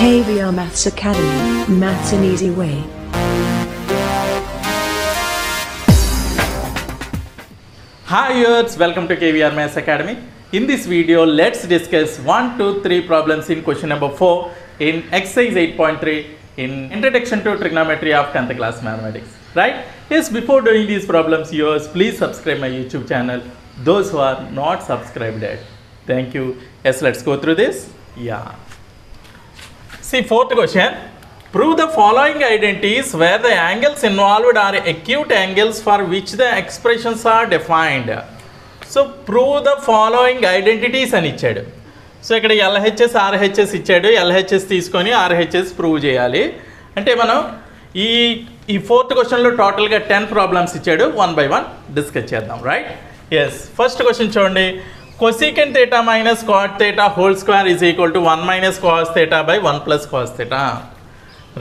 KVR Maths Academy, Maths an Easy Way. Hi viewers, welcome to KVR Maths Academy. In this video, let's discuss 1, 2, 3 problems in question number 4 in exercise 8.3 in Introduction to Trigonometry of 10th class Mathematics. Right? Yes, before doing these problems, viewers, please subscribe my YouTube channel. Those who are not subscribed yet. Thank you. Yes, let's go through this. Yeah. See, fourth question. Prove the following identities where the angles involved are acute angles for which the expressions are defined. So, prove the following identities అని ఇచ్చాడు. So ఇక్కడ LHS, RHS ఇచ్చాడు. LHS తీసుకొని RHS prove చేయాలి. అంటే మనం ఈ fourth క్వశ్చన్లో టోటల్గా 10 ప్రాబ్లమ్స్ ఇచ్చాడు. 1 by 1 డిస్కస్ చేద్దాం. రైట్? ఎస్. ఫస్ట్ క్వశ్చన్ చూడండి. Cosecant theta minus cot theta whole square is equal to 1 minus cos theta by 1 plus cos theta.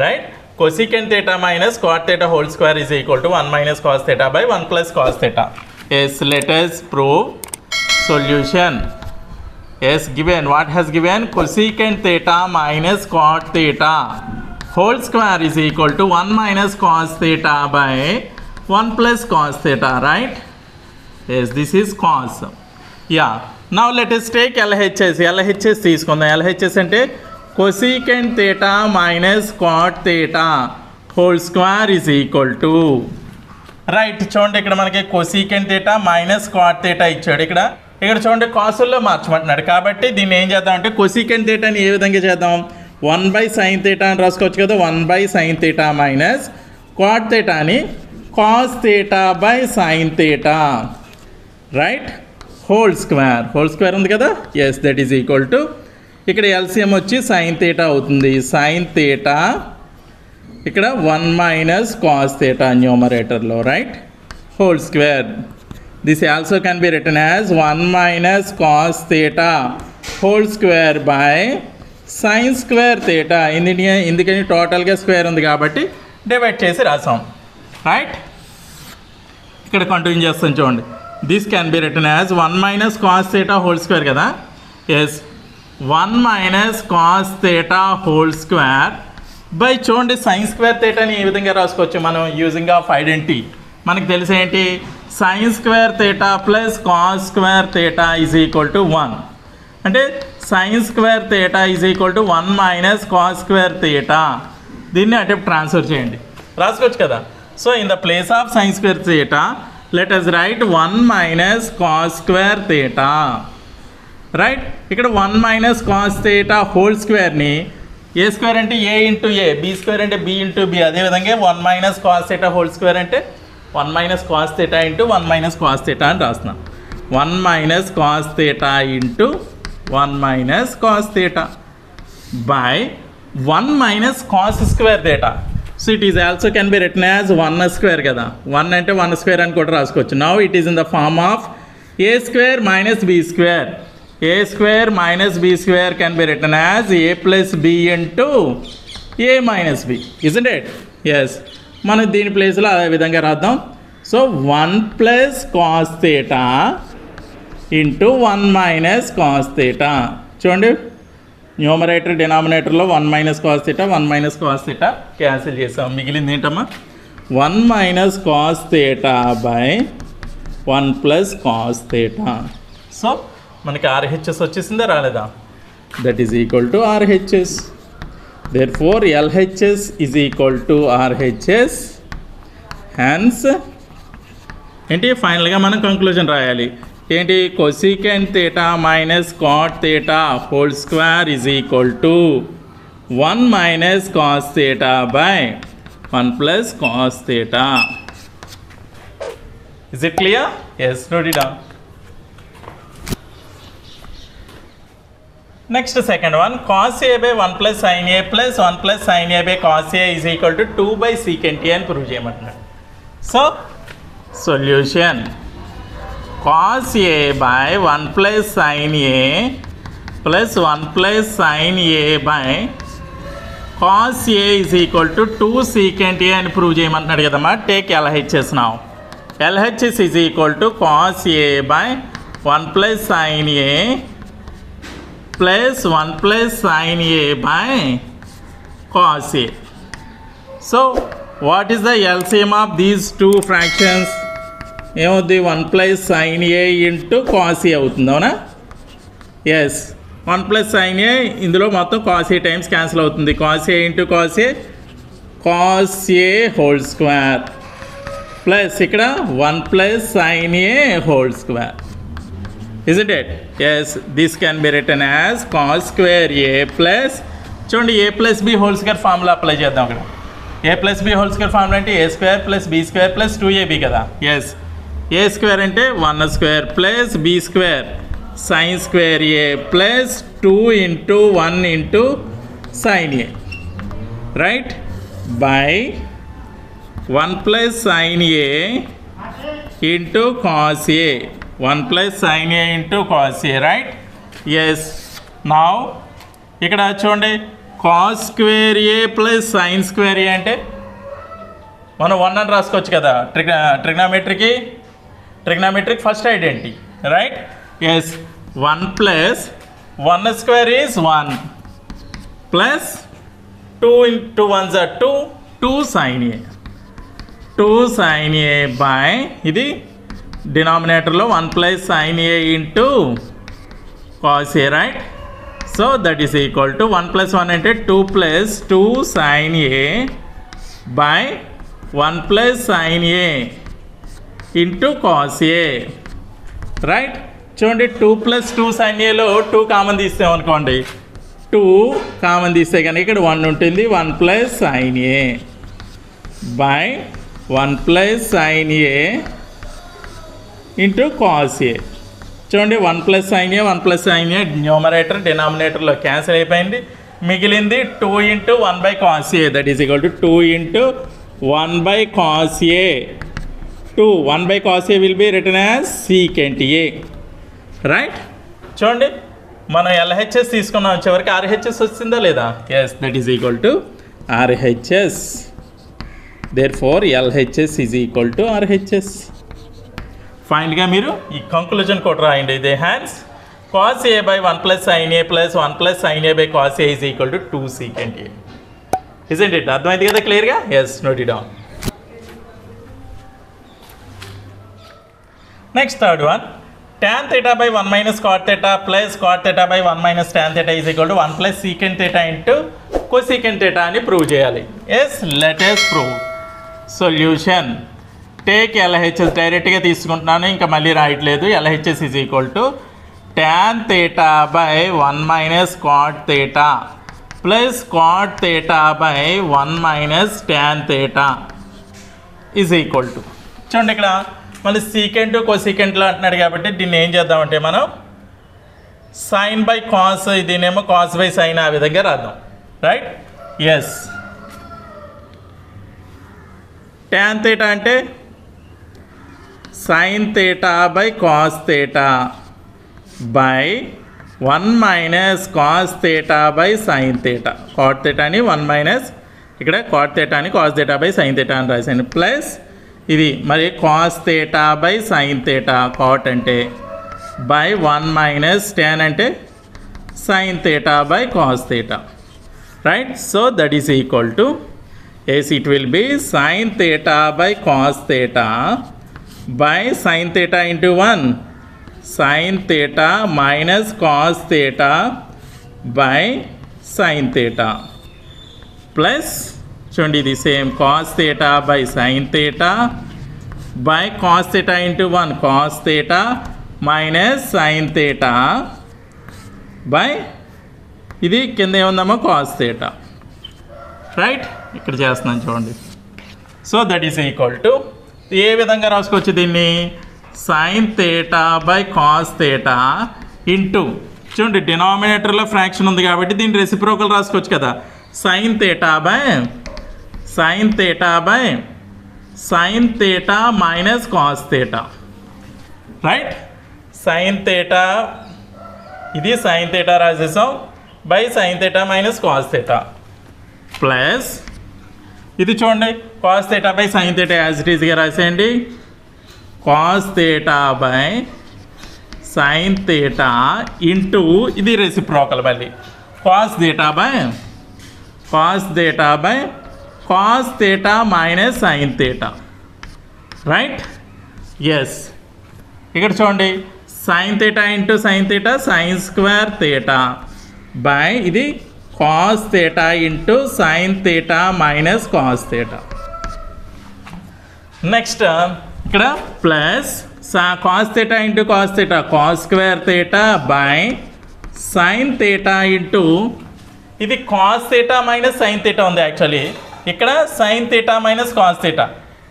Right? Cosecant theta minus cot theta whole square is equal to 1 minus cos theta by 1 plus cos theta. Yes, let us prove solution. Yes, given. What has given? Cosecant theta minus cot theta whole square is equal to 1 minus cos theta by 1 plus cos theta. Right? Yes, this is cos. Yeah. Now let us take LHS. LHS తీసుకుందాం. LHS అంటే cosecant theta minus cot theta whole square is equal to. Right, చూడండి ఇక్కడ మనకి cosecant theta minus cot theta ఇచ్చాడు. ఇక్కడ చూడండి కాసుల్లో మార్చమంటున్నాడు. కాబట్టి దీన్ని ఏం చేద్దాం అంటే cosecant thetaని ఏ విధంగా చేద్దాం? 1 by sin theta అని రాసుకోవచ్చు కదా. 1 by sin theta minus cot theta అని cos theta by sin theta. Right? Whole square ఉంది కదా. Yes, that is equal to ఇక్కడ ఎల్సిఎం వచ్చి సైన్ థీటా అవుతుంది. సైన్ థీటా ఇక్కడ 1 మైనస్ కాస్ థీటా న్యూమరేటర్లో. Right? Whole square. This also can be written as 1 minus cos theta whole square by sine square theta. ఎందుకని టోటల్గా square ఉంది కాబట్టి divide చేసి రాసాం. రైట్? ఇక్కడ కంటిన్యూ చేస్తాం చూడండి. This can be written as 1 minus cos theta whole square కదా. Yes, 1 minus cos theta whole square by చూడండి sin square theta ని ఏ విధంగా రాసుకోవచ్చు మనం యూజింగ్ ఆఫ్ ఐడెంటిటీ. మనకు తెలిసి ఏంటి? sin square theta plus cos square theta is equal to 1. అంటే sin square theta is equal to 1 minus cos square theta. దీన్ని అటే ట్రాన్స్ఫర్ చేయండి, రాసుకోవచ్చు కదా. So in the place of sin square theta let us write 1 minus cos square theta. Right? ఇక్కడ 1 minus cos theta whole square ని a square అంటే a into a, b square అంటే b into b, అదేవిధంగా 1 minus cos theta whole square అంటే 1 minus cos theta into 1 minus cos theta అని రాస్తున్నాం. 1 minus cos theta into 1 minus cos theta by 1 minus cos square theta. So it is also can be written as 1 square కదా. 1 అంటే 1 square అని కూడా రాసుకోవచ్చు. Now it is in the form of a square minus b square. A square minus b square can be written as a plus b into a minus b. Isn't it? Yes. మనం దీని ప్లేస్లో అదే విధంగా రాద్దాం. So 1 plus cos theta into 1 minus cos theta. చూడండి, numerator డినామినేటర్లో 1 minus cos theta 1 minus cos theta cancel చేసాం. మిగిలింది ఏంటమ్మా? 1 minus cos theta by 1 plus cos theta. So మనకి ఆర్హెచ్ఎస్ వచ్చేసిందా రాలేదా? That is equal to RHS. Therefore LHS is equal to RHS. Hence ఏంటి? ఫైనల్గా మనం కంక్లూజన్ రాయాలి. ఏంటి? cosecant theta minus cot theta whole square is equal to 1 minus cos theta by 1 plus cos theta. Is it clear? Yes, note it down. Next, second one, cos a by 1 plus sin a plus 1 plus sin a by cos a is equal to 2 by secant a అని prove చేయమంటున్నాడు. So solution cos a by 1 plus sin a plus 1 plus sin a by cos a is equal to 2 secant a అని prove చేయమంటున్నాడు కదమ్మా. Take LHS now. LHS is equal to cos a by 1 plus sin a plus 1 plus sin a by cos A. So what is the LCM of these two fractions? ఏమవుతుంది 1 plus sine a into cos ఏ అవుతుంది అవునా? Yes 1 plus sine ఏ ఇందులో మొత్తం cos A times cancel అవుతుంది. Cos A into cos A whole square plus ఇక్కడ 1 plus sine A whole square. Isn't it? Yes, this can be written as cos square a plus చూడండి a plus b whole square formula apply చేద్దాం. ఇక్కడ a plus b whole square formula అంటే a square plus b square plus 2ab కదా. Yes a square అంటే 1 square plus b square sine square a plus 2 into 1 into sine a right by 1 plus sine a into cos a 1 plus sine a into cos a right. Yes now ఇక్కడ చూడండి cos square a plus sine square a అంటే మనం 1 అని రాసుకోవచ్చు కదా. Trigonometric first identity right. Yes 1 plus 1 square is 1 plus 2 into 1 జా 2 sine a 2 sine A by ఇది డినామినేటర్లో 1 plus sine a into cos a right. So that is equal to 1 plus 1 అంటే 2 plus 2 sine A by 1 plus sine a into cos a right. చూడండి 2 plus 2 sign ఏలో 2 common తీస్తామనుకోండి 2 common తీస్తే కనుక ఇక్కడ 1 ఉంటుంది. 1 plus sine A by 1 plus sine a into cos a. చూడండి 1 plus sine a 1 plus sine a numerator డినామినేటర్లో cancel అయిపోయింది. మిగిలింది 2 into 1 by cos a that is equal to 2 into 1 by cos a 1 by cos a will be written as secant a right. చూడండి మనం LHS తీసుకున్నాం చివరికి RHS వచ్చిందా లేదా? Yes that is equal to RHS. Therefore LHS is equal to RHS. ఫైనల్గా మీరు ఈ conclusion కూడా రాయండి. The hence cos A by 1 plus sine A plus 1 plus sine A by cos A is equal to 2 secant A. Isn't it? అర్థమైంది కదా క్లియర్గా? Yes note it down. Next third one tan theta by 1 minus cot theta plus cot theta by 1 minus tan theta is equal to 1 plus secant theta into cosecant theta అని prove చేయాలి. Yes let us prove. Solution take LHS డైరెక్ట్గా తీసుకుంటున్నాను ఇంకా మళ్ళీ రాయట్లేదు. LHS is equal to tan theta by 1 minus cot theta plus cot theta by 1 minus tan theta is equal to చూడండి ఇక్కడ మళ్ళీ secant కోసీకెంట్లో అంటున్నాడు కాబట్టి దీన్ని ఏం చేద్దామంటే మనం సైన్ బై కాస్ దీనేమో కాస్ బై సైన్ ఆ విధంగా రాద్దాం రైట్. ఎస్ ట్యాన్ థీటా అంటే sine theta by cos theta by 1 minus cos theta by sine theta. Cot థీటాని 1 మైనస్ ఇక్కడ కాట్ థీటాని cos theta by sine theta అని రాశాను ప్లస్ ఇది మరి cos theta by sine theta cot అంటే by 1 minus tan అంటే sine theta by cos theta right. So that is equal to yes it will be sine theta by cos theta by sine theta into 1 sine theta minus cos theta by sine theta plus చూడండి ఇది same cos theta by sine theta by cos theta into 1 cos theta minus sine theta by ఇది కింద ఏముందమ్మా cos theta right. ఇక్కడ చేస్తున్నాను చూడండి. So that is equal to ఏ విధంగా రాసుకోవచ్చు దీన్ని sine theta by cos theta into చూడండి డినామినేటర్లో ఫ్రాక్షన్ ఉంది కాబట్టి దీన్ని రెసిప్రోకల్ రాసుకోవచ్చు కదా sine theta by sine theta by sine theta minus cos theta right. Sine theta ఇది సైన్ థీటా రాసేసాం by sine theta minus cos theta plus ఇది చూడండి cos theta by sine theta as it ఈజ్గా రాసేయండి cos theta by sine theta into ఇది reciprocal మళ్ళీ cos theta by cos theta by cos theta minus sine theta, right? Yes, ఇక్కడ చూడండి, sine theta into sine theta sine square theta by ఇది cos theta into sine theta minus cos theta. Next ఇక్కడ plus cos theta into cos theta cos square theta by sine theta into ఇది cos theta minus sine theta ఉంది. Actually ఇక్కడ sine theta minus cos theta,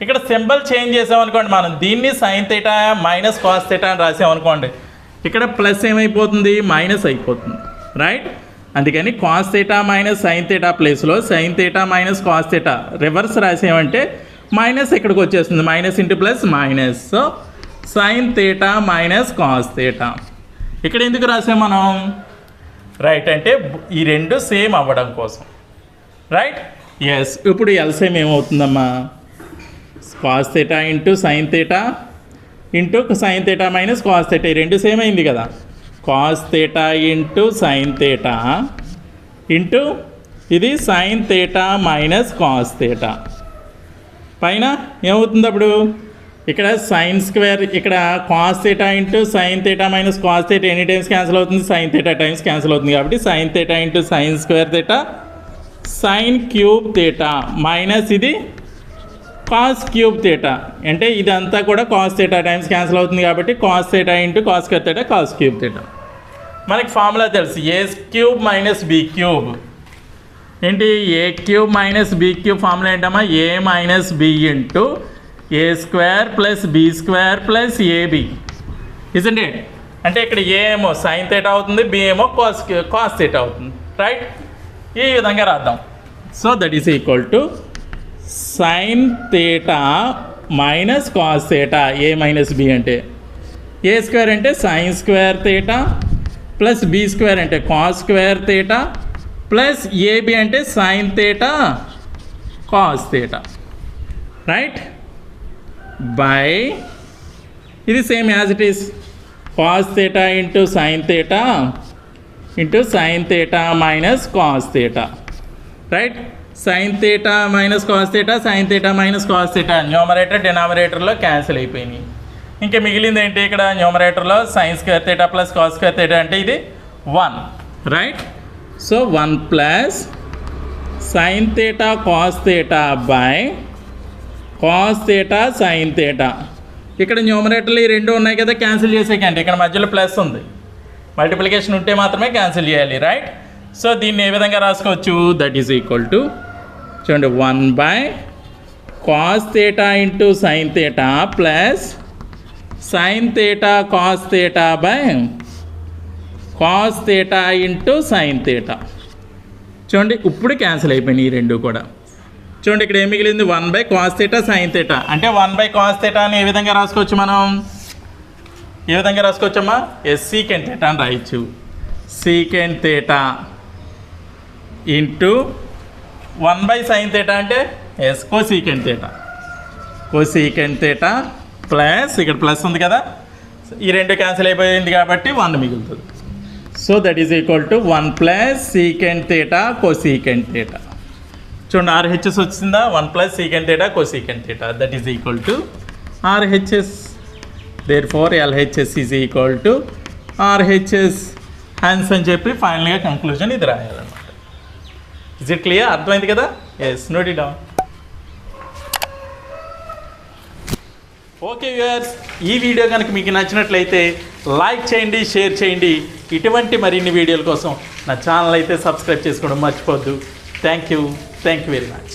ఇక్కడ symbol change చేసామనుకోండి, మనం దీన్ని sine theta minus cos theta అని రాసామనుకోండి, ఇక్కడ ప్లస్ ఏమైపోతుంది, మైనస్ అయిపోతుంది, రైట్? అందుకని cos theta minus sine theta ప్లేస్లో sign theta minus cos theta reverse రాసామంటే మైనస్ ఇక్కడికి వచ్చేస్తుంది, minus into plus minus. So sine theta minus cos theta ఇక్కడ ఎందుకు రాసాం మనం, రైట్? అంటే ఈ రెండు సేమ్ అవ్వడం కోసం, రైట్? ఎస్. ఇప్పుడు ఎల్సిఎం ఏమవుతుందమ్మా, cos theta into sine theta into sine theta minus cos theta, ఈ రెండు సేమ్ అయింది కదా. Cos theta into sine theta into ఇది sine theta minus cos theta పైన ఏమవుతుంది అప్పుడు, ఇక్కడ సైన్ స్క్వేర్, ఇక్కడ cos theta into sine theta minus cos theta any times cancel అవుతుంది, సైన్ థీటా టైమ్స్ క్యాన్సిల్ అవుతుంది, కాబట్టి sine theta into sine square theta sine cube theta minus ఇది cos cube theta, అంటే ఇదంతా కూడా కాస్ థీటా టైమ్స్ క్యాన్సిల్ అవుతుంది, కాబట్టి cos theta into cos square theta cos cube theta. మనకి ఫార్ములా తెలుసు, a cube minus b cube. ఏంటి a cube minus b cube formula ఏంటమ్మా, a minus b into a square plus b square plus a b, isn't it? అంటే ఇక్కడ a ఏమో sine theta అవుతుంది, b ఏమో cos theta అవుతుంది, right? ఈ విధంగా రాద్దాం. So that is equal to sine theta minus cos theta a minus b అంటే, ఏ స్క్వేర్ అంటే sine square theta plus b square అంటే cos square theta plus a b అంటే sine theta cos theta, right? By ఇది same as it is cos theta into sine theta minus cos theta, right? Sine theta minus cos theta sine theta minus cos theta numerator డినామినేటర్లో cancel అయిపోయినాయి. ఇంకా మిగిలింది ఏంటి, ఇక్కడ న్యూమరేటర్లో sine square theta plus cos square theta అంటే ఇది 1, right? So 1 plus sign theta cos theta by cos theta sine theta. ఇక్కడ న్యూమరేటర్లు ఈ రెండు ఉన్నాయి కదా, క్యాన్సిల్ చేసేకండి, ఇక్కడ మధ్యలో ప్లస్ ఉంది, మల్టిప్లికేషన్ ఉంటే మాత్రమే క్యాన్సిల్ చేయాలి, రైట్? సో దీన్ని ఏ విధంగా రాసుకోవచ్చు, దట్ ఈస్ ఈక్వల్ టు చూడండి 1 by cos theta into sine theta plus sign theta cos theta by cos theta into sine theta. చూడండి ఇప్పుడు క్యాన్సిల్ అయిపోయినాయి ఈ రెండు కూడా. చూడండి ఇక్కడ ఏం మిగిలింది, 1 by cos theta sine theta, అంటే 1 బై కాస్ థీటా అని ఏ విధంగా రాసుకోవచ్చు మనం, ఏ విధంగా రాసుకోవచ్చమ్మా, సీకెంట్ థీటా అని రాయొచ్చు. Secant theta into 1 by sine theta అంటే cosecant theta, cosecant theta plus ఇక్కడ ప్లస్ ఉంది కదా, ఈ రెండు క్యాన్సిల్ అయిపోయింది కాబట్టి 1 మిగులుతుంది. So that is equal to 1 plus secant theta cosecant theta. చూడండి ఆర్హెచ్ఎస్ వచ్చిందా, 1 plus secant theta cosecant theta, that is equal to RHS. Therefore LHS is equal to RHS hence అని చెప్పి ఫైనల్గా కంక్లూజన్ ఇది రాయాలన్నమాట. Is it clear? అర్థమైంది కదా? Yes, note it down. Okay viewers, ఈ video కనుక మీకు నచ్చినట్లయితే లైక్ చేయండి, షేర్ చేయండి. ఇటువంటి మరిన్ని వీడియోల కోసం నా ఛానల్ అయితే సబ్స్క్రైబ్ చేసుకోవడం మర్చిపోద్దు. Thank you very much.